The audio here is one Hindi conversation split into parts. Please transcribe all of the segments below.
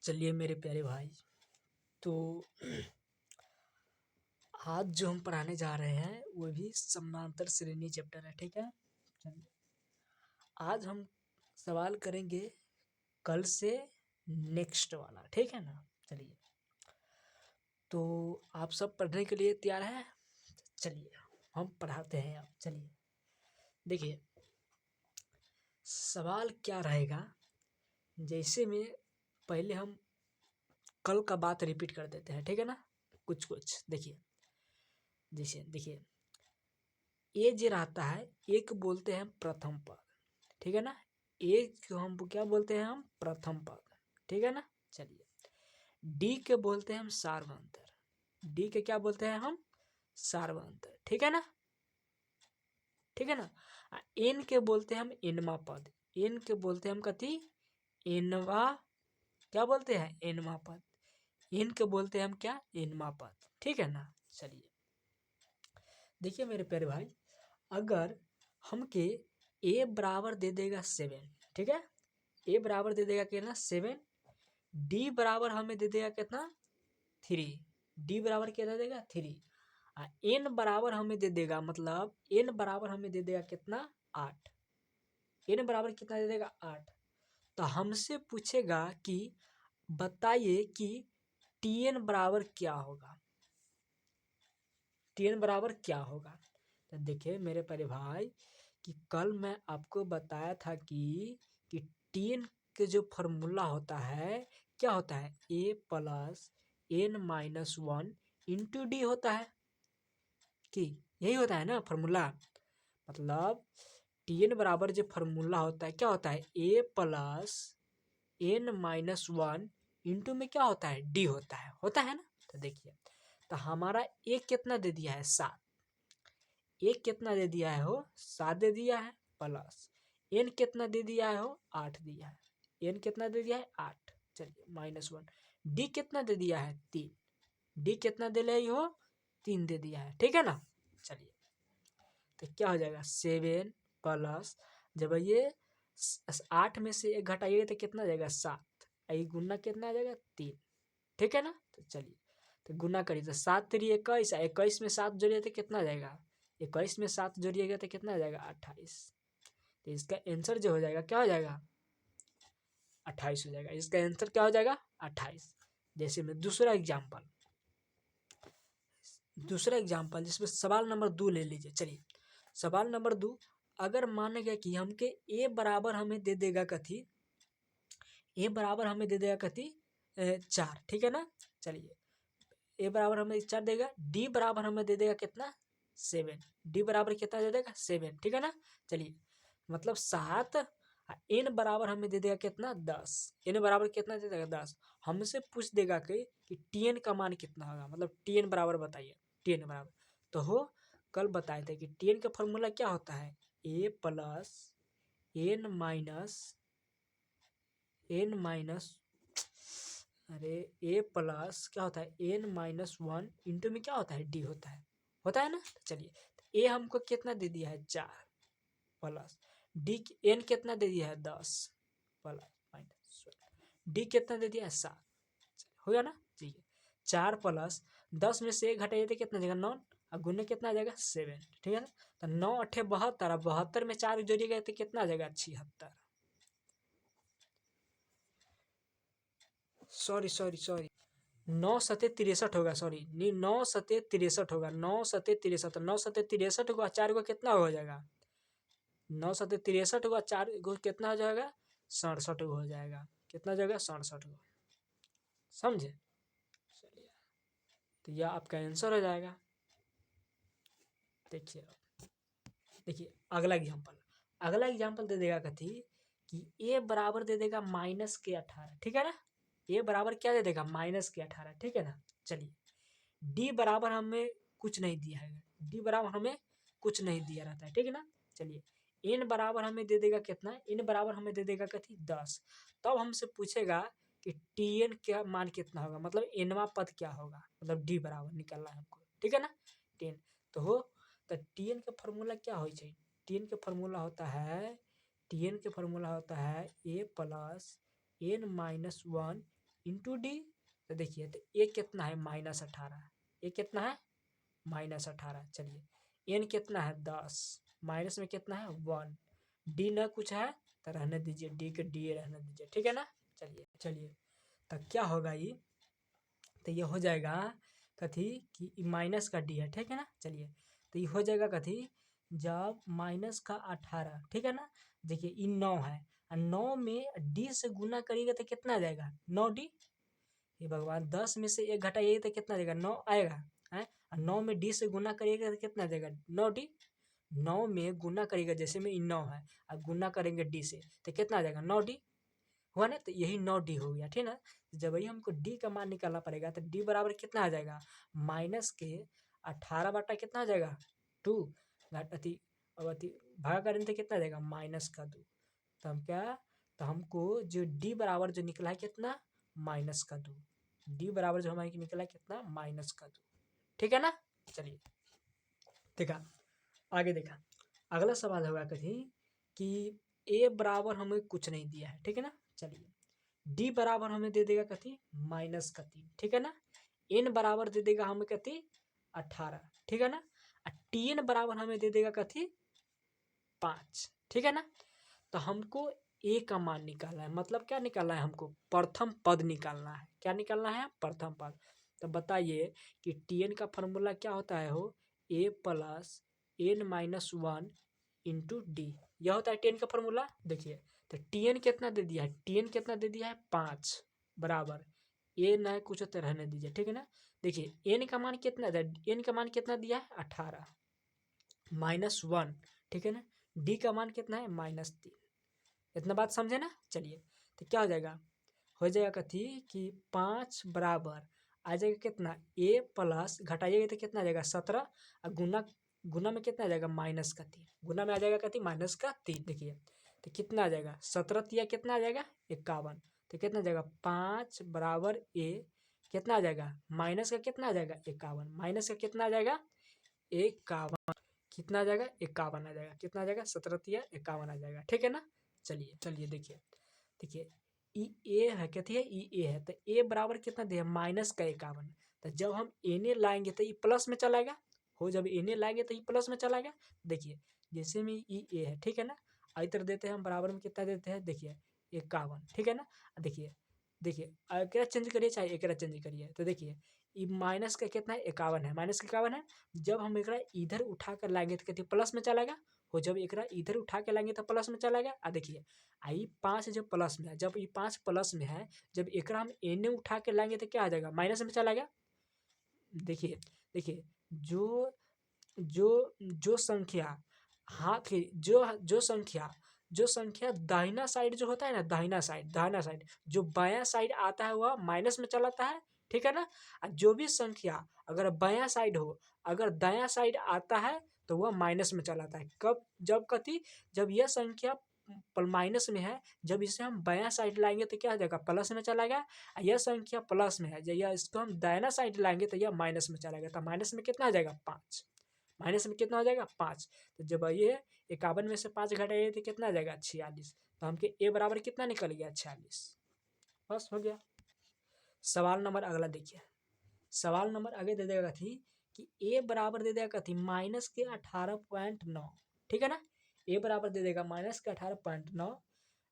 चलिए मेरे प्यारे भाई, तो आज जो हम पढ़ाने जा रहे हैं वो भी समानांतर श्रेणी चैप्टर है। ठीक है, चलिए आज हम सवाल करेंगे कल से नेक्स्ट वाला। ठीक है ना। चलिए, तो आप सब पढ़ने के लिए तैयार हैं? चलिए हम पढ़ाते हैं। आप चलिए देखिए, सवाल क्या रहेगा। जैसे में पहले हम कल का बात रिपीट कर देते हैं। ठीक है ना। कुछ देखिए, जैसे देखिए ए जे रहता है, एक बोलते हैं प्रथम पद। ठीक है ना। एक को हम क्या बोलते हैं? हम प्रथम पद। ठीक है ना। चलिए, डी के बोलते हैं हम सार्वंतर। डी के क्या बोलते हैं हम? सार्वंतर। ठीक है ना। ठीक है ना। एन के बोलते हैं हम एनवा पद। एन के बोलते हैं हम कथी? एनवा। क्या बोलते हैं? एनवा पद। एन के बोलते हैं हम क्या? एनवा पद। ठीक है ना। चलिए देखिए मेरे प्यारे भाई, अगर हमके ए बराबर दे देगा 7। ठीक है, ए बराबर दे देगा कितना? 7। डी बराबर हमें दे देगा कितना? 3। डी बराबर क्या दे देगा? 3। एन बराबर हमें दे देगा, मतलब एन बराबर हमें दे देगा कितना? 8। एन बराबर कितना दे देगा? 8। तो हमसे पूछेगा कि बताइए कि टी एन बराबर क्या होगा। टी एन बराबर क्या होगा? तो देखिए मेरे प्यारे भाई, कि कल मैं आपको बताया था कि टी एन के जो फॉर्मूला होता है क्या होता है? A plus n minus 1 into d होता है। कि यही होता है ना फॉर्मूला। मतलब टी एन बराबर जो फॉर्मूला होता है क्या होता है? A plus n minus 1 into में क्या होता है? डी होता है ना। तो देखिए, तो हमारा ए कितना दे दिया है? 7। एक कितना दे दिया है? हो 7 दे दिया है। प्लस एन कितना दे दिया है? हो 8 दिया है। एन कितना दे दिया है? 8। चलिए माइनस 1। डी कितना दे दिया है? 3। डी कितना दे रही हो? 3 दे दिया है। ठीक है ना। चलिए, तो क्या हो जाएगा? 7 प्लस, जब ये 8 में से 1 घटाइएगा तो कितना आ जाएगा? 7। ये गुना कितना आ जाएगा? 3। ठीक है ना। तो चलिए, तो गुना करिए तो 7 3 21। 21 में 7 जोड़िए तो कितना आ जाएगा? 21 में 7 जोड़िएगा तो कितना आ जाएगा? 28। तो इसका आंसर जो हो जाएगा क्या हो जाएगा? 28 हो जाएगा। इसका आंसर क्या हो जाएगा? 28। जैसे में दूसरा एग्जाम्पल जिसमें सवाल नंबर 2 ले लीजिए। चलिए सवाल नंबर 2, अगर मान गया कि हमके ए बराबर हमें दे देगा कथी? ए बराबर हमें दे देगा कथी? 4। ठीक है ना। चलिए, ए बराबर हमें 4 देगा। डी बराबर हमें दे देगा कितना? 7। डी बराबर कितना दे देगा? 7। ठीक है ना। चलिए, मतलब 7। एन बराबर हमें दे देगा कितना? 10। एन बराबर कितना दे देगा? 10। हमसे पूछ देगा कि टी एन का मान कितना होगा, मतलब टी एन बराबर बताइए। टी एन बराबर तो हो, कल बताए थे कि टी एन का फॉर्मूला क्या होता है? ए प्लस एन माइनस अरे ए प्लस क्या होता है? एन माइनस 1 इंटू में क्या होता है? डी होता है ना। चलिए, ए हमको कितना दे दिया है? 4। प्लस डी एन कितना दे दिया है? 10 प्लस माइनस डी कितना दे दिया है? 7। हो गया ना। ठीक है, 4 प्लस 10 में से 1 घटाइए तो कितना जाएगा? 9। और गुने कितना आ जाएगा? 7। ठीक है ना। तो 9 8 72, और 72 में 4 जोड़िएगा तो कितना आ जाएगा? 76। सॉरी 9 7 63 होगा। सॉरी नहीं, 9 7 63 होगा। 9 7 63, 9 7 63 होगा। 4 को कितना हो जाएगा? 9 7 63 होगा। 4 को कितना हो जाएगा? 67 हो जाएगा। कितना हो जाएगा? 67 को। समझे? चलिए, तो यह आपका आंसर हो जाएगा। देखिए अगला एग्जाम्पल दे देगा कथी? कि ए बराबर दे देगा माइनस के 18। ठीक है ना। ए बराबर क्या दे देगा? माइनस के 18। ठीक है ना। चलिए, डी बराबर हमें कुछ नहीं दिया है। डी बराबर हमें कुछ नहीं दिया रहता है। ठीक है ना। चलिए, एन बराबर हमें दे देगा कितना? एन बराबर हमें दे देगा कथी? 10। तब हमसे पूछेगा कि टी एन क्या मान कितना होगा, मतलब एनवा पद क्या होगा, मतलब डी बराबर निकलना है हमको। ठीक है ना। 10 तो हो, तो टी एन का फॉर्मूला क्या हो? टी एन के फॉर्मूला होता है, टी एन के फॉर्मूला होता है a plus n minus 1 into d. तो देखिए तो ए कितना है -18, ए कितना है -18। चलिए एन कितना है 10, माइनस में कितना है 1, डी ना कुछ है तो रहने दीजिए, डी के डी रहने दीजिए, ठीक है ना। चलिए तो क्या होगा ये, तो ये हो जाएगा कथी कि माइनस का डी है, ठीक है ना। चलिए तो ये हो जाएगा कथी, जब -18, ठीक है ना। देखिए ये 9 है, 9 में डी से गुना करिएगा तो कितना आ जाएगा 9D। ये भगवान 10 में से एक घटाइएगा तो कितना आ जाएगा 9 आएगा है। 9 में डी से गुना करिएगा तो कितना आ जाएगा 9D। 9 में गुना करिएगा, जैसे में 9 है और गुना करेंगे डी से तो कितना आ जाएगा 9D हुआ ना। तो यही 9D हो गया, ठीक है ना। जब वही हमको डी का मान निकालना पड़ेगा तो डी बराबर कितना आ जाएगा -18 बटा कितना आ जाएगा 2, अति भागा करेंगे तो कितना आ जाएगा -2। तो हम क्या, तो हमको जो डी बराबर जो निकला है कितना -2, डी बराबर जो हमारे निकला है कितना -2, ठीक है ना। चलिए देखा आगे, देखा अगला सवाल होगा कथी कि ए बराबर हमें कुछ नहीं दिया है, ठीक है ना। चलिए डी बराबर हमें दे देगा कथी -3, ठीक है ना। एन बराबर दे देगा हमें कथी 18, ठीक है ना। टी एन बराबर हमें दे देगा कथी 5, ठीक है ना। तो हमको ए का मान निकालना है, मतलब क्या निकालना है हमको प्रथम पद निकालना है। क्या निकालना है प्रथम पद। तो बताइए कि टी एन का फॉर्मूला क्या होता है, हो ए प्लस n-1 इंटू डी, यह होता है टी एन का फॉर्मूला। देखिए तो टी एन कितना दे दिया है, टी एन कितना दे दिया है 5 बराबर ए न कुछ तो रहने दीजिए, ठीक है ना। देखिए एन का मान कितना दिया, एन का मान कितना दिया है 18 -1, ठीक है ना। डी का मान कितना है -3, इतना बात समझे ना। चलिए तो क्या हो जाएगा, हो जाएगा कथी कि 5 बराबर आ जाएगा कितना ए प्लस, घटाइएगा तो कितना आ जाएगा 17, और गुना में कितना आ जाएगा -3, गुना में आ जाएगा कथी -3। देखिए तो कितना आ जाएगा 17 कितना आ जाएगा 51, तो कितना आ जाएगा 5 बराबर ए कितना आ जाएगा माइनस का कितना आ जाएगा 51, माइनस का कितना आ जाएगा 51, कितना आ जाएगा 51 आ जाएगा, कितना आ जाएगा 17-51 आ जाएगा, ठीक है ना। चलिए देखिए ई ए है, कहती है ई ए है, तो ए बराबर कितना दिया -51। तो जब हम एन ए लाएंगे तो ये प्लस में चलाएगा, हो जब एन ए लाएंगे तो ये प्लस में चलाएगा। देखिए जैसे में ई ए है, ठीक है ना, इधर देते हैं हम बराबर में कितना देते हैं, देखिए 51, ठीक है ना। देखिए एक चेंज करिए चाहे एक चेंज करिए, तो देखिए ये माइनस का कितना है 51 है, माइनस का 51 है। जब हम एक इधर उठा कर लाएंगे तो कहते प्लस में चलाएगा, हो जब एक इधर उठा के लाएंगे तो प्लस में चलाएगा। देखिए आई 5 जब प्लस में है, जब ये 5 प्लस में है, जब एक हम एन उठा के लाएंगे तो क्या आ जाएगा माइनस में चलाएगा। देखिए जो जो जो संख्या हाथ की जो संख्या दाहिना साइड जो होता है ना, दाहिना साइड जो बायां साइड आता है वह माइनस में चलाता है, ठीक है ना। जो भी संख्या अगर बायां साइड हो, अगर दायां साइड आता है तो वह माइनस में चलाता है। कब, जब कथी, जब यह संख्या माइनस में है, जब इसे हम बायां साइड लाएंगे तो क्या हो जाएगा प्लस में चलाएगा। यह संख्या प्लस में है, जब यह इसको हम दाहिना साइड लाएंगे तो यह माइनस में चलाएगा। तो माइनस में कितना आ जाएगा 5, माइनस में कितना हो जाएगा 5। तो जब ये 51 में से 5 घटाइए तो कितना आ जाएगा 46। तो हमके ए बराबर कितना निकल गया 46, बस हो गया। सवाल नंबर अगला देखिए, सवाल नंबर आगे दे देगा थी कि ए बराबर दे देगा थी -18.9, ठीक है ना। ए बराबर दे देगा -18.9,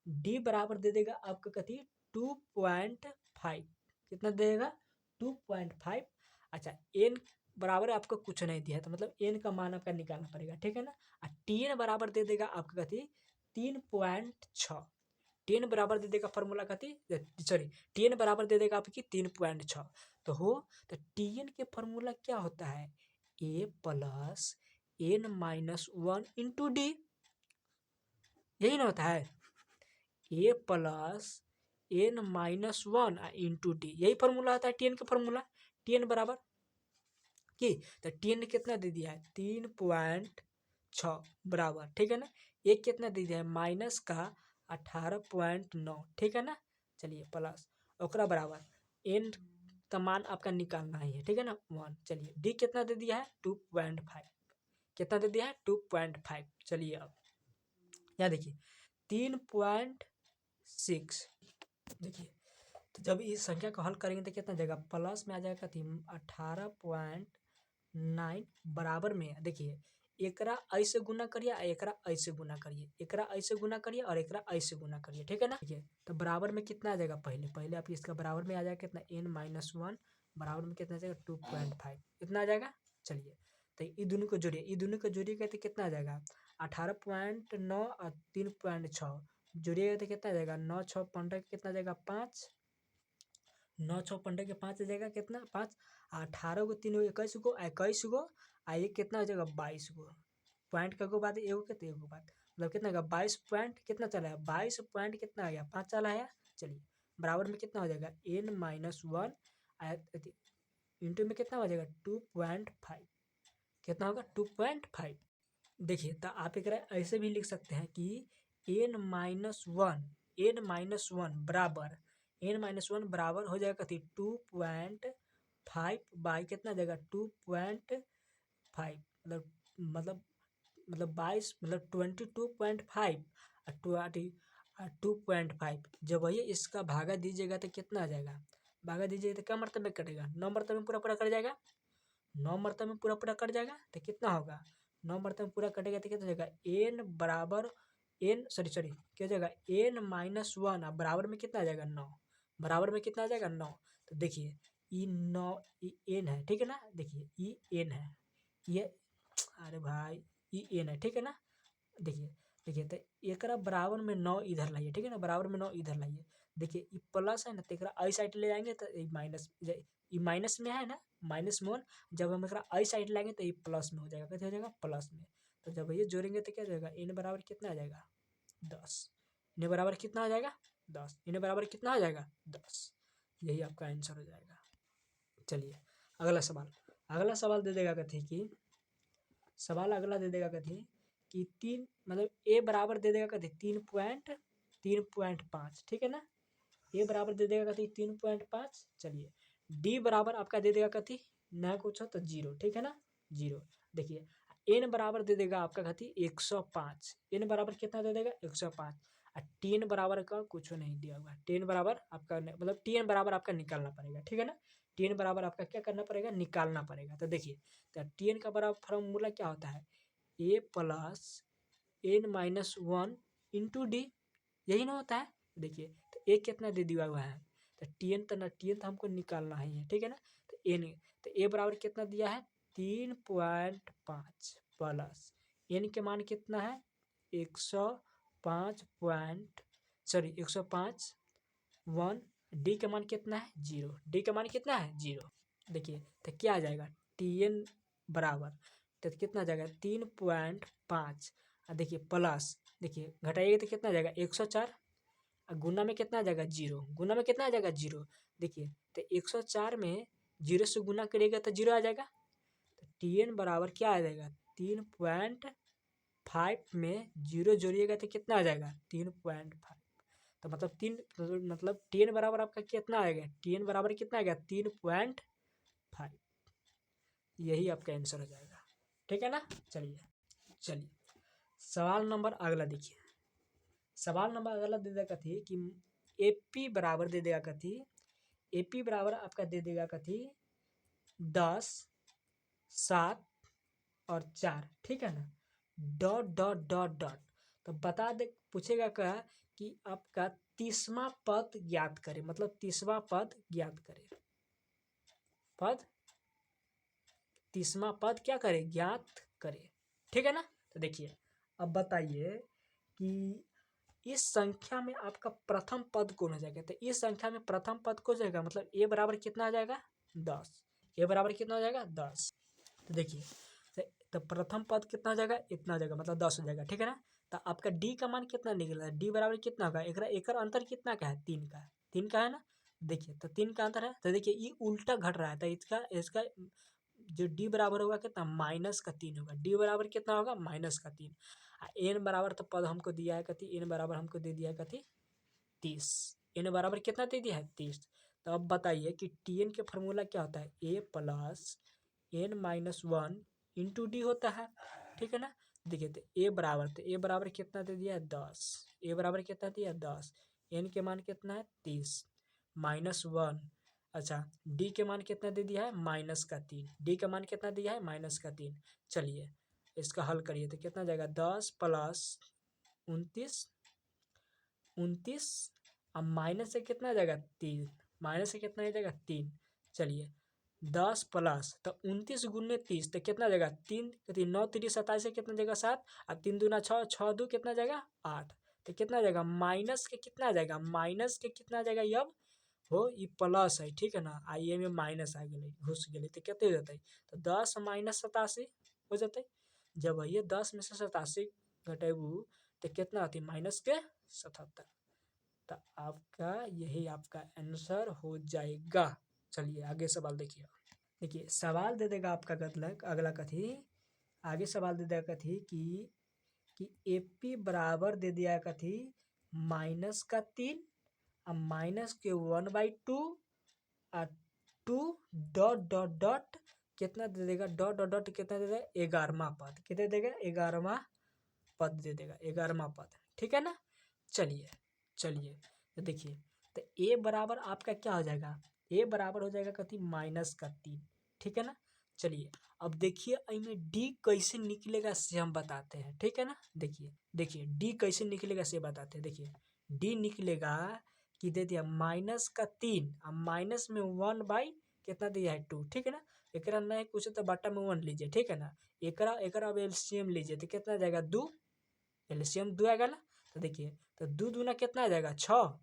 डी बराबर दे देगा आपका कथी 2.5, कितना दे देगा 2.5। अच्छा एन बराबर आपको कुछ नहीं दिया है, तो मतलब एन का मान आपका निकालना पड़ेगा, ठीक है ना। और टी एन बराबर दे देगा आपका कथी 3.6, टी एन बराबर दे देगा फॉर्मूला कथी, सॉरी टी एन बराबर दे देगा आपकी 3.6। तो टी एन के फॉर्मूला क्या होता है a plus n-1 into d, यही ना होता है a plus n-1 into d, यही फॉर्मूला होता है टी एन का फॉर्मूला। टी एन बराबर की तो टी एन कितना दे दिया है 3.6 बराबर, ठीक है ना। एक कितना दे दिया है माइनस का 18.9, ठीक है ना। चलिए प्लस ओकरा बराबर एन का मान आपका निकालना ही है, ठीक है ना 1। चलिए डी कितना दे दिया है 2.5, कितना दे दिया है 2.5। चलिए अब यहाँ देखिए 3.6, देखिए तो जब इस संख्या को हल करेंगे तो कितना जाएगा, प्लस में आ जाएगा कथी 18.9 बराबर में। देखिए एकरा ऐसे गुना करिए और एकरा ऐसे गुना करिए, एकरा ऐसे गुना करिए और एकरा ऐसे गुना करिए, ठीक है ना। देखिए तो बराबर में कितना आ जाएगा, पहले आप इसका बराबर में आ जाएगा कितना n-1 बराबर में कितना आ जाएगा 2.5 इतना आ जाएगा। चलिए तो ये दोनों को जोड़िए, ये दोनों को जोड़िएगा तो कितना आ जाएगा 18.9 और 3.6 जोड़िएगा तो कितना आ जाएगा 9 6 15 कितना आ जाएगा 5, 9 6 15 के 5 आ जाएगा कितना 5, 18 को 3 21 को आ ये कितना हो जाएगा 22 को। पॉइंट का बाद एगो कितना एगो बाद मतलब कितना होगा 22 पॉइंट कितना चला है 22 पॉइंट कितना आ गया 5 चला है। चलिए बराबर में कितना हो जाएगा n-1 इंटू में कितना हो जाएगा 2.5 कितना होगा 2.5। देखिए तो आप एक ऐसे भी लिख सकते हैं कि n-1 बराबर हो जाएगा कथी 2.5 बाई कितना आ जाएगा 2.5 मतलब 22 मतलब 22.5 और 2.5 जब वही इसका भागा दीजिएगा तो कितना आ जाएगा, भागा दीजिएगा तो क्या मरतबे में कटेगा 9 मरतबे में पूरा कट जाएगा, 9 मरतबे में पूरा कट जाएगा तो कितना होगा 9 मरतबे में पूरा कटेगा तो कितना हो जाएगा n बराबर क्या हो जाएगा n-1 बराबर में कितना आ जाएगा 9, बराबर में कितना आ जाएगा 9। तो देखिए ई 9 ई n है, ठीक है ना। देखिए ई n है ये, अरे भाई ई n है, ठीक है ना। देखिए तो एक बराबर में 9 इधर लाइए, ठीक है ना, बराबर में 9 इधर लाइए। देखिए ये प्लस है ना तो एक आई साइड ले जाएंगे तो ये माइनस में है ना, माइनस में 1 जब हम एक आई साइड लाएंगे तो ये प्लस में हो जाएगा, कैसे हो जाएगा प्लस में। तो जब ये जोड़ेंगे तो क्या हो जाएगा n बराबर कितना आ जाएगा 10, n बराबर कितना हो जाएगा 10, n बराबर कितना हो जाएगा 10, यही आपका आंसर हो जाएगा। चलिए अगला सवाल दे देगा कथी कि सवाल अगला दे देगा कथी कि 3 मतलब a बराबर दे देगा कथी 3.5, ठीक है ना। a बराबर दे देगा कथी 3.5। चलिए d बराबर आपका दे देगा कथी ना कुछ हो तो 0, ठीक है ना 0। देखिए n बराबर दे देगा आपका कथी 105, n बराबर कितना दे देगा 105 और tn बराबर का कुछ नहीं दिया हुआ, tn बराबर आपका मतलब tn बराबर आपका निकालना पड़ेगा, ठीक है ना। tn बराबर आपका क्या करना पड़ेगा निकालना पड़ेगा। तो देखिए तो tn का बराबर फॉर्मूला क्या होता है a plus n-1 into d, यही ना होता है। देखिए तो a कितना दे दिया हुआ है तो tn तो हमको निकालना ही है, ठीक है ना। तो n तो a बराबर कितना दिया है 3.5 प्लस n के मान कितना है 105 डी के मान कितना है 0, डी का मान कितना है 0। देखिए तो क्या आ जाएगा tn बराबर तो कितना आ जाएगा 3.5 देखिए प्लस देखिए घटाइएगा तो कितना आ जाएगा 104 और गुना में कितना आ जाएगा 0, गुना में कितना आ जाएगा 0। देखिए तो 104 में 0 से गुना करिएगा तो 0 आ जाएगा। तो tn बराबर क्या आ जाएगा 3.5 में 0 जोड़िएगा तो कितना आ जाएगा 3.5। तो मतलब tn बराबर आपका कितना आएगा tn बराबर कितना आएगा 3.5, यही आपका आंसर हो जाएगा, ठीक है ना। चलिए सवाल नंबर अगला देखिए, सवाल नंबर अगला दे देगा कथी कि AP बराबर दे देगा कथी AP बराबर आपका दे देगा कथी 10 7 और 4, ठीक है ना, डॉट डॉट डॉट डॉट। तो बता दे पूछेगा क्या कि आपका 30वां पद ज्ञात करें, मतलब 30वां पद ज्ञात करें, पद 30वां पद क्या करें ज्ञात करें, ठीक है ना। तो देखिए अब बताइए कि इस संख्या में आपका प्रथम पद कौन हो जाएगा। तो इस संख्या में प्रथम पद कौन हो जाएगा मतलब a बराबर कितना आ जाएगा 10, a बराबर कितना हो जाएगा 10। तो देखिए तो प्रथम पद कितना हो जाएगा इतना हो जाएगा मतलब 10 हो जाएगा, ठीक है ना। तो आपका d का मान कितना निकला है, d बराबर कितना होगा एक अंतर कितना का है 3 का, 3 का है ना। देखिए तो 3 का अंतर है तो देखिए ये उल्टा घट रहा है तो इसका जो d बराबर होगा कितना -3 होगा, d बराबर कितना होगा -3। n बराबर तो पद हमको दिया है कथी n बराबर हमको दे दिया है कथी 30, n बराबर कितना दे दिया है 30। तो अब बताइए कि tn के फार्मूला क्या होता है a plus n-1 into d होता है, ठीक है ना। देखिए तो a बराबर कितना दे दिया है 10, a बराबर कितना दिया 10, n के मान कितना है 30 -1। अच्छा, डी के मान कितना दे दिया है -3। डी का मान कितना दिया है -3। चलिए इसका हल करिए तो कितना जाएगा 10 + 29, 29 अब माइनस से कितना जाएगा 3, माइनस से कितना जाएगा 3। चलिए 10 प्लस तो 29 गुने 30 तो कितना जाएगा 3 3 9 3 27 से कितना जाएगा 7 और 3 दूना 6 6 2 कितना जाएगा 8। तो कितना जाएगा माइनस के कितना जाएगा माइनस के कितना जाएगा अब हो ये प्लस है ठीक है ना आइए में माइनस आ गए घुस गए तो कितने हो जाते तो 10 - 87 हो जाते। जब ये 10 में से 87 घटेबू तो कितना आती माइनस के 77। तो आपका यही आपका आंसर हो जाएगा। चलिए आगे सवाल देखिए। देखिए सवाल दे देगा आपका अगला कथी आगे सवाल दे देगा कथी कि AP बराबर दे दिया कथी -3 और -1/2 और 2 डॉट डॉट डॉट कितना दे देगा डॉट डॉट डॉट कितना दे देगा 11वां पद कितना देगा 11वां पद दे देगा 11वां पद ठीक है ना। चलिए चलिए तो देखिए तो A बराबर आपका क्या हो जाएगा A बराबर हो जाएगा कथी -3 ठीक है ना। चलिए अब देखिए इनमें D कैसे निकलेगा से हम बताते हैं ठीक है ना। देखिए देखिए D कैसे निकलेगा से बताते हैं। देखिए D निकलेगा कि दे दिया -3 और माइनस में 1/ कितना दिया है 2 ठीक है ना। एकरा नहीं कुछ तो बटा में 1 लीजिए ठीक है ना। एकरा एकरा अब एलसीएम लीजिए तो कितना जाएगा 2 एलसीएम 2 आएगा ना। तो देखिए तो 2 दूना कितना आ जाएगा 6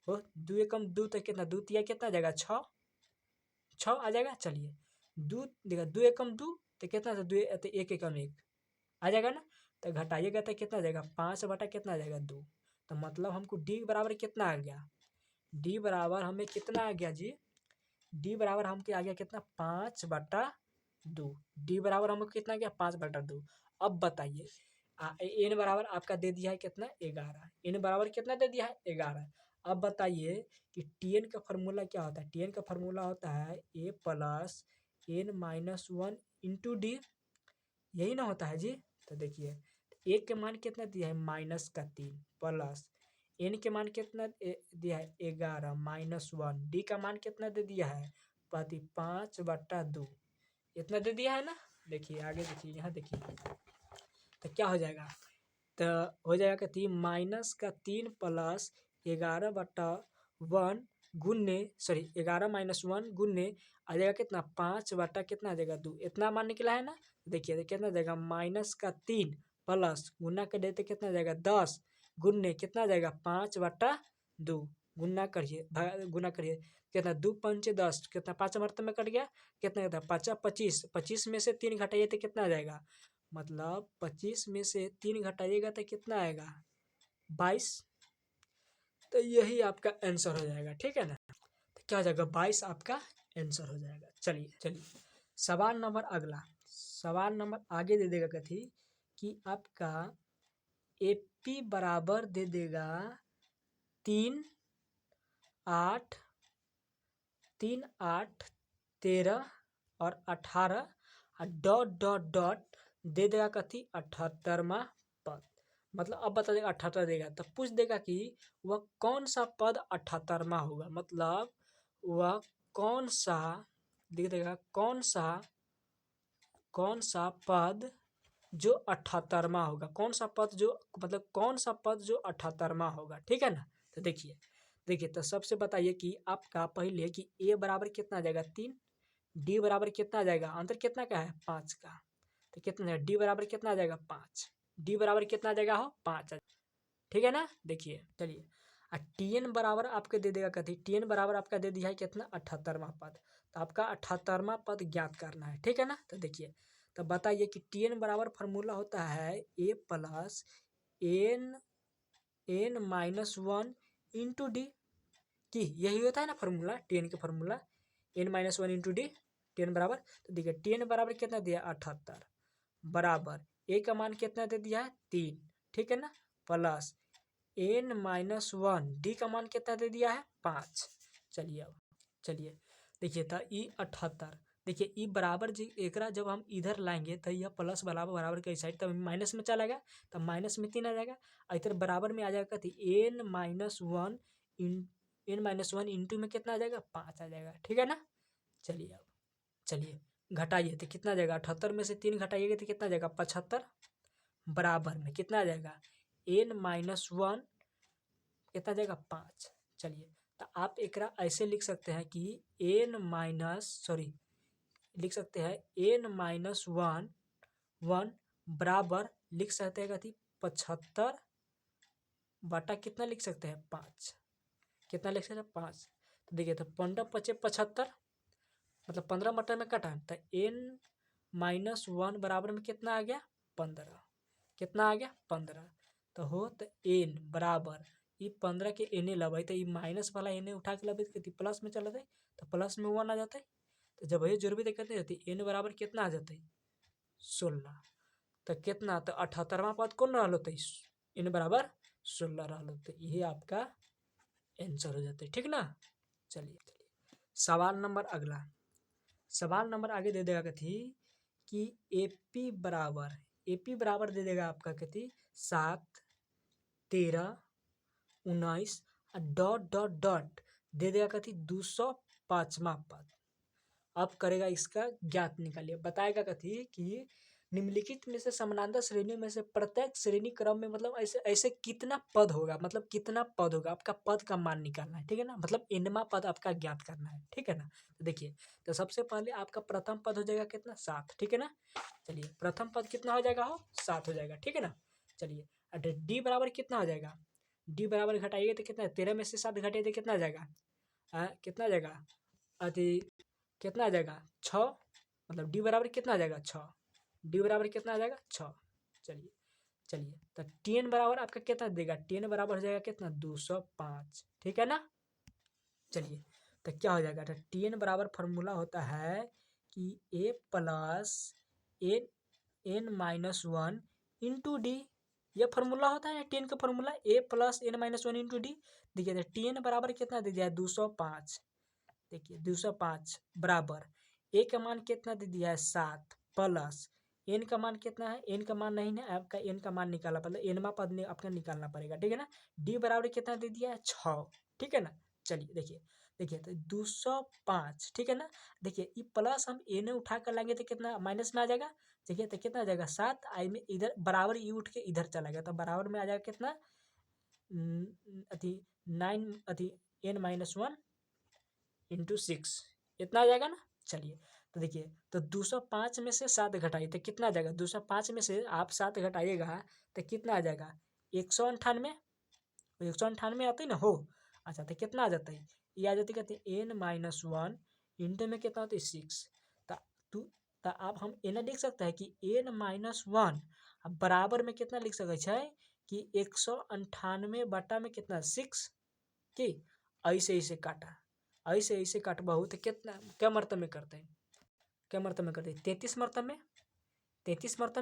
हो 2 एकम 2 तो कितना 2 तिया कितना आ जाएगा 6 6 आ जाएगा। चलिए 2 देखा 2 एकम 2 तो कितना था 2 तो 1 एकम 1 आ जाएगा ना। तो घटाइएगा तो कितना आ जाएगा 5 बटा कितना आ जाएगा 2। तो मतलब हमको डी बराबर कितना आ गया डी बराबर हमें कितना आ गया जी डी बराबर हमको आ गया कितना 5/2। डी बराबर हमको कितना आ गया 5/2। अब बताइए एन बराबर आपका दे दिया है कितना 11 एन बराबर कितना दे दिया है 11। अब बताइए कि टीएन का फॉर्मूला क्या होता है टीएन का फॉर्मूला होता है A + n-1 इंटू डी यही ना होता है जी। तो देखिए ए के मान कितना दिया है -3 प्लस एन के मान कितना दिया है 11 -1 डी का मान कितना दे दिया है 5/2 इतना दे दिया है ना। देखिए आगे देखिए यहाँ देखिए तो क्या हो जाएगा तो हो जाएगा कि -3 प्लस 11/1 गुन्ने सॉरी 11 - 1 गुन्ने आ जाएगा कितना 5 बटा कितना आ जाएगा 2 इतना मान निकला है ना। देखिए कितना जाएगा -3 प्लस गुना कर देते कितना आ जाएगा 10 गुन्ने कितना आ जाएगा 5/2 गुना करिए गुना करिए कितना 2 × 5 = 10 कितना 5 मरतब में कट गया कितना था 5 × 25 25 में से 3 घटाइए तो कितना आ जाएगा मतलब 25 में से 3 घटाइएगा तो कितना आएगा 22। तो यही आपका आंसर हो जाएगा ठीक है ना। तो क्या हो जाएगा 22 आपका आंसर हो जाएगा। चलिए चलिए सवाल नंबर अगला सवाल नंबर आगे दे देगा कथी कि आपका AP बराबर दे देगा 3 8 3 8 13 और 18 और डॉट डॉट डॉट दे देगा कथी 78वां पद। मतलब अब बता देगा 78 देगा तो पूछ देगा कि वह कौन सा पद 78वां होगा मतलब वह कौन सा दे देगा कौन सा पद जो 78वां होगा कौन सा पद जो मतलब कौन सा पद जो 78वां होगा ठीक है ना। तो देखिए देखिए तो सबसे बताइए कि आपका पहले कि ए बराबर कितना आ जाएगा 3 डी बराबर कितना आ जाएगा अंतर कितना का है 5 का। तो कितना डी बराबर कितना आ जाएगा 5 डी बराबर कितना आ जाएगा हो 5 ठीक है ना। देखिए चलिए टीएन बराबर आपके दे देगा कथी टीएन बराबर आपका दे दिया है कितना 78वां पद। तो आपका 78वां पद ज्ञात करना है ठीक है ना। तो देखिए तो बताइए कि टीएन बराबर फार्मूला होता है A + n-1 इंटू डी कि यही होता है ना फार्मूला टीएन का formula n-1 into D TN बराबर। तो देखिए टीएन बराबर कितना दिया 78 बराबर ए का मान कितना दे दिया है 3 ठीक है ना प्लस n-1 डी का मान कितना दे दिया है 5। चलिए अब चलिए देखिए था ई 78 देखिए ई बराबर जी एकरा जब हम इधर लाएंगे तो यह प्लस बराबर बराबर के साइड तब माइनस में चला गया तब माइनस में 3 आ जाएगा इधर बराबर में आ जाएगा थी n-1 इन n-1 इंटू में कितना आ जाएगा 5 आ जाएगा, ठीक है ना। चलिए अब चलिए घटाइए तो कितना आ जाएगा 78 में से 3 घटाइएगा तो कितना आ जाएगा 75 बराबर में कितना आ जाएगा n-1 कितना आ जाएगा 5। चलिए तो आप एकरा ऐसे लिख सकते हैं कि लिख सकते हैं n-1 बराबर लिख सकते हैं कथी 75 बटा कितना लिख सकते हैं 5। कितना लिख सकते हैं 5। तो देखिए तो 15 पचे 75 मतलब 15 बटा में कटा तो n-1 बराबर में कितना आ गया 15। कितना आ गया 15। तो हो तो n बराबर ये 15 के एने लबे तो ये माइनस वाला एने उठा के लबे तो प्लस में चला जाए तो प्लस में 1 आ जाता है। तो जब ये जोड़ भी देखते हैं n बराबर कितना आ जाता है 16। तो कितना तो 78वां पद कौन रहा होता है n बराबर 16 रहा होता है। यही आपका आंसर हो जाता है, ठीक ना। चलिए सवाल नंबर अगला सवाल नंबर आगे दे देगा कथी कि AP बराबर दे देगा आपका कथी 7 13 19 डॉट डॉट डॉट दे देगा कथी 205वां पद। अब करेगा इसका ज्ञात निकालिए। बताएगा कथी कि निम्नलिखित में से समानांतर श्रेणी में से प्रत्येक श्रेणी क्रम में मतलब ऐसे ऐसे कितना पद होगा, मतलब कितना पद होगा आपका पद का मान निकालना है, ठीक है ना। मतलब nवां पद आपका ज्ञात करना है, ठीक है ना। तो देखिए तो सबसे पहले आपका प्रथम पद हो जाएगा कितना 7, ठीक है ना। चलिए प्रथम पद कितना हो जाएगा 7 हो जाएगा, ठीक है ना। चलिए डी बराबर कितना हो जाएगा डी बराबर घटाइए तो कितना 13 में से 7 घटाइए तो कितना आ जाएगा कितना आ जाएगा अति कितना आ जाएगा 6 मतलब डी बराबर कितना आ जाएगा 6। डी बराबर कितना आ जाएगा 6। चलिए तो टेन बराबर आपका कितना देगा 10 बराबर हो जाएगा कितना 205, ठीक है ना। चलिए तो क्या हो जाएगा तो 10 बराबर फार्मूला होता है कि a plus n-1 into D. यह फार्मूला होता है 10 का formula a plus n-1 into D. देखिए 10 बराबर कितना दे दिया है 205। देखिए 205 बराबर a का मान कितना दे दिया है 7 प्लस n का मान कितना है n का मान नहीं है आपका n का मान निकालना पड़ेगा nवां पद आपका निकालना पड़ेगा, ठीक है ना। d बराबर कितना दे दिया है 6, ठीक है ना। चलिए देखिए तो 205, ठीक है ना। देखिए ये प्लस हम n उठा कर लाएंगे तो कितना माइनस में आ जाएगा। देखिए तो कितना आ जाएगा 7 आई में इधर बराबर ये उठ के इधर चला गया तो बराबर में आ जाएगा कितना अति 9 अति n-1 इंटू 6 इतना आ जाएगा ना। चलिए तो देखिए तो 205 में से 7 घटाइए तो कितना आ जाएगा 205 में से आप 7 घटाइएगा तो कितना आ जाएगा 198। 198 आते ही ना हो। अच्छा तो कितना आ जाता है ये आ जाती कहते हैं n-1 इंटू में कितना होता है 6। तो अब हम एना लिख सकते हैं कि n-1 बराबर में कितना लिख सकते हैं कि 198 बटा में कितना 6 कि ऐसे ऐसे काटा ऐसे काटबहू तो कितना क्या मर्तब में करते हैं 33 मर्तब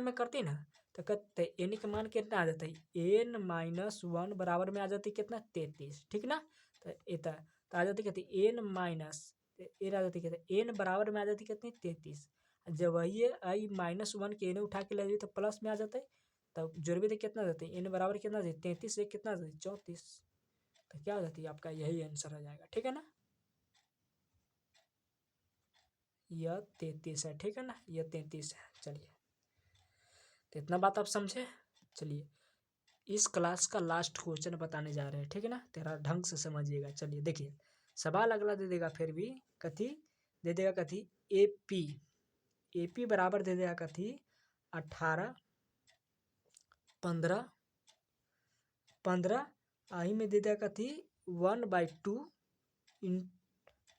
में करती ना तो कहते एन का मान कितना आ जाता है n-1 बराबर में आ जाती कितना 33, ठीक ना। तो इतना तो आ जाती कहती एन आ जाती कहते एन बराबर में आ जाती कितनी 33। जब वही आई -1 के एन उठा के ले तो प्लस में आ जाता है तब जोड़ भी तो कितना जाते हैं एन बराबर कितना 33 से कितना 34। तो क्या हो जाती है आपका यही आंसर हो जाएगा, ठीक है ना। यह 33 है, ठीक है ना, यह 33 है। चलिए तो इतना बात आप समझे। चलिए इस क्लास का लास्ट क्वेश्चन बताने जा रहे हैं, ठीक है ना, तेरा ढंग से समझिएगा। चलिए देखिए सवाल अगला दे देगा फिर भी कथी दे देगा कथी एपी बराबर दे देगा कथी 18 15 आई में दे देगा कथी 1/2 इन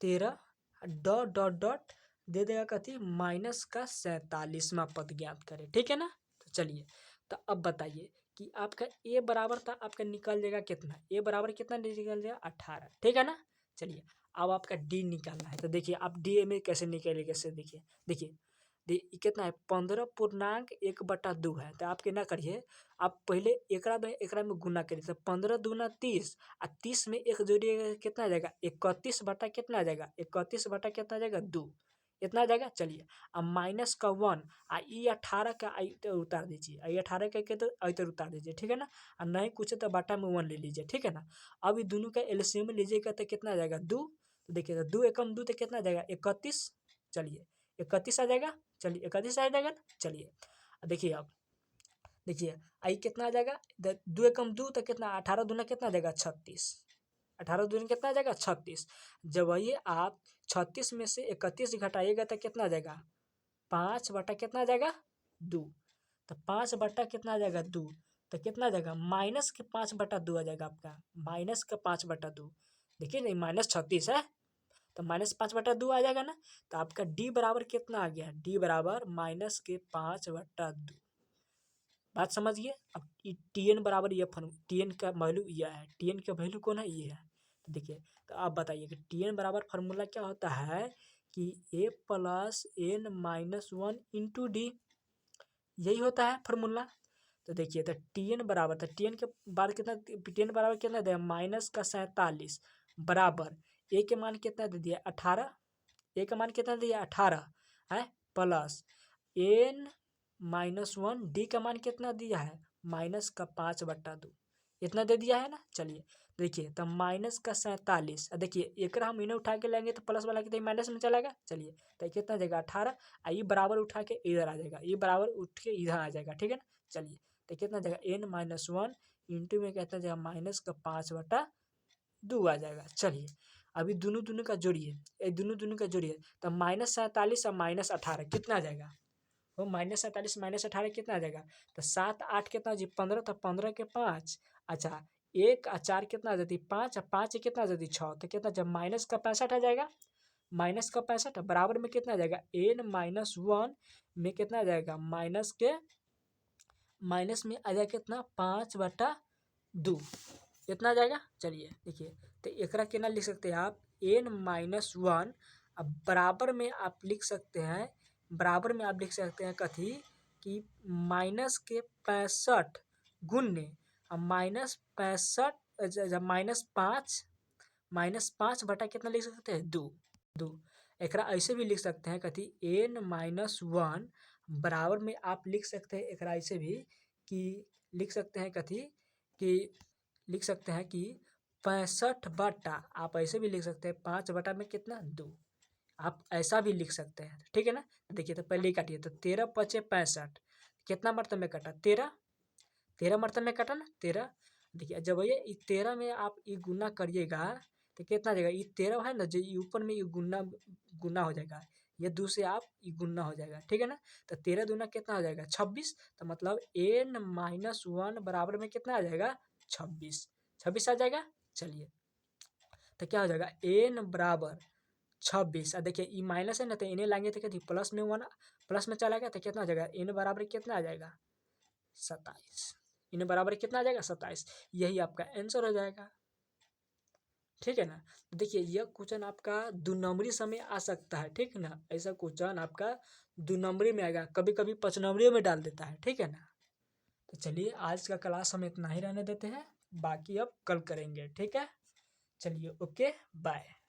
13 डॉट डॉट डॉट दे देगा कथी माइनस का 47वां पद ज्ञात करें, ठीक है ना। तो चलिए तो अब बताइए कि आपका ए बराबर था आपका निकल जाएगा कितना ए बराबर कितना निकल जाएगा 18, ठीक है ना। चलिए अब आपका डी निकालना है तो देखिए आप डी में कैसे निकालिए कैसे देखिए कितना है 15.1/2 है। तो आप क्या करिए आप पहले एकरा में गुना करिए तो 15 दूना 30 और 30 में एक जोड़िएगा कितना आ जाएगा 31 बटा कितना आ जाएगा 31 बटा कितना आ जाएगा 2। इतना आ जाएगा। चलिए अब माइनस का 1 ई 18 का आई तो उतार दीजिए, आई 18 का तो आई तो उतार दीजिए, ठीक है ना। और नहीं कुछ तो बटा में 1 ले लीजिए, ठीक है ना। अब ये दोनों का एलसीएम लीजिएगा तो कितना आ जाएगा 2। तो देखिएगा 2 एकम 2 तो कितना आ जाएगा 31। चलिए 31 आ जाएगा। चलिए 31 आ जाएगा ना। चलिए देखिए अब देखिए आई कितना आ जाएगा 2 एकम 2 तो कितना 18 दूना कितना आ जाएगा 36। 18 दूनी कितना आ जाएगा 36। जब वही आप 36 में से 31 घटाइएगा तो कितना आ जाएगा 5 बटा कितना आ जाएगा 2। तो 5 बटा कितना आ जाएगा 2 तो कितना आ जाएगा माइनस के 5 बटा 2 आ जाएगा आपका, माइनस का 5 बटा 2। देखिए नहीं माइनस 36 है तो माइनस 5 बटा 2 आ जाएगा ना। तो आपका डी बराबर कितना आ गया, डी बराबर माइनस के 5 बटा 2। बात समझिए। अब टी एन बराबर ये टी एन का वैल्यू ये है, टी एन का वैल्यू कौन है ये है। तो देखिए तो आप बताइए कि टी एन बराबर फार्मूला क्या होता है कि a plus n minus 1 into d, यही होता है फार्मूला। तो देखिए तो टी एन बराबर, तो टी एन के बाद कितना, टी एन बराबर कितना दिया माइनस का 47 बराबर ए के मान कितना दे दिया 18, ए का मान कितना दिया 18 है प्लस एन माइनस 1, डी का मान कितना दिया है माइनस का 5 बटा 2, इतना दे दिया है ना। चलिए देखिए तो माइनस का 47, देखिए एक हम इन्हें उठा के लेंगे तो प्लस वाला कितना माइनस में चलेगा। चलिए तो कितना जाएगा 18, ये बराबर उठा के इधर आ जाएगा, ये बराबर उठ के इधर आ जाएगा, ठीक है ना। चलिए तो कितना जाएगा एन माइनस 1 इंटू में कितना जाएगा माइनस का 5 बटा 2 आ जाएगा। चलिए अभी दोनों दोनों का जोड़िए, ये दोनों का जोड़िए तो माइनस 47 और माइनस 18 कितना आ जाएगा, वो माइनस 47 माइनस 18 कितना आ जाएगा। तो 7 8 कितना जी 15, तो 15 के 5, अच्छा 1 और 4 कितना आ जाती 5 और 5 कितना आ जाती 6, तो कितना जब माइनस का 65 आ जाएगा, माइनस का 65 बराबर में कितना आ जाएगा एन माइनस 1 में कितना आ जाएगा माइनस के माइनस में आ जाएगा कितना 5 बटा 2, इतना आ जाएगा। चलिए देखिए तो एकरा कितना लिख सकते हैं आप एन माइनस 1, अब बराबर में आप लिख सकते हैं, बराबर में आप लिख सकते हैं कथी कि माइनस के 65 गुन्ने माइनस 65 माइनस 5 बटा कितना लिख सकते हैं 2। एकरा ऐसे भी लिख सकते हैं कथी एन माइनस 1 बराबर में आप लिख सकते हैं एकरा ऐसे भी कि लिख सकते हैं कथी कि लिख सकते हैं कि 65 बटा, आप ऐसे भी लिख सकते हैं 5 बटा में कितना 2, आप ऐसा भी लिख सकते हैं, ठीक है ना। देखिए तो पहले ही काटिए तो 13 5 65 कितना मरतब में कटा 13, 13 मरतब में कटा ना 13। देखिए जब ये 13 में आप ये गुना करिएगा तो कितना आ जाएगा, ये 13 है ना जो ऊपर में ये गुना हो जाएगा, ये 2 से आप ये गुना हो जाएगा, ठीक है ना। तो 13 दूना कितना हो जाएगा 26, तो मतलब एन माइनस 1 बराबर में कितना आ जाएगा 26 आ जाएगा। चलिए तो क्या हो जाएगा एन बराबर 26, देखिए ये माइनस है ना तो इन्हें लाएंगे तो क्या प्लस में 1 प्लस में चला गया तो कितना आ जाएगा एन बराबर कितना आ जाएगा 27, इन्हें बराबर कितना आ जाएगा 27, यही आपका आंसर हो जाएगा, ठीक है ना। देखिए यह क्वेश्चन आपका 2 नंबरी समय आ सकता है, ठीक है ना, ऐसा क्वेश्चन आपका 2 नंबरी में आएगा, कभी कभी 5 नंबरी में डाल देता है, ठीक है ना। तो चलिए आज का क्लास हम इतना ही रहने देते हैं, बाकी अब कल करेंगे, ठीक है। चलिए ओके बाय।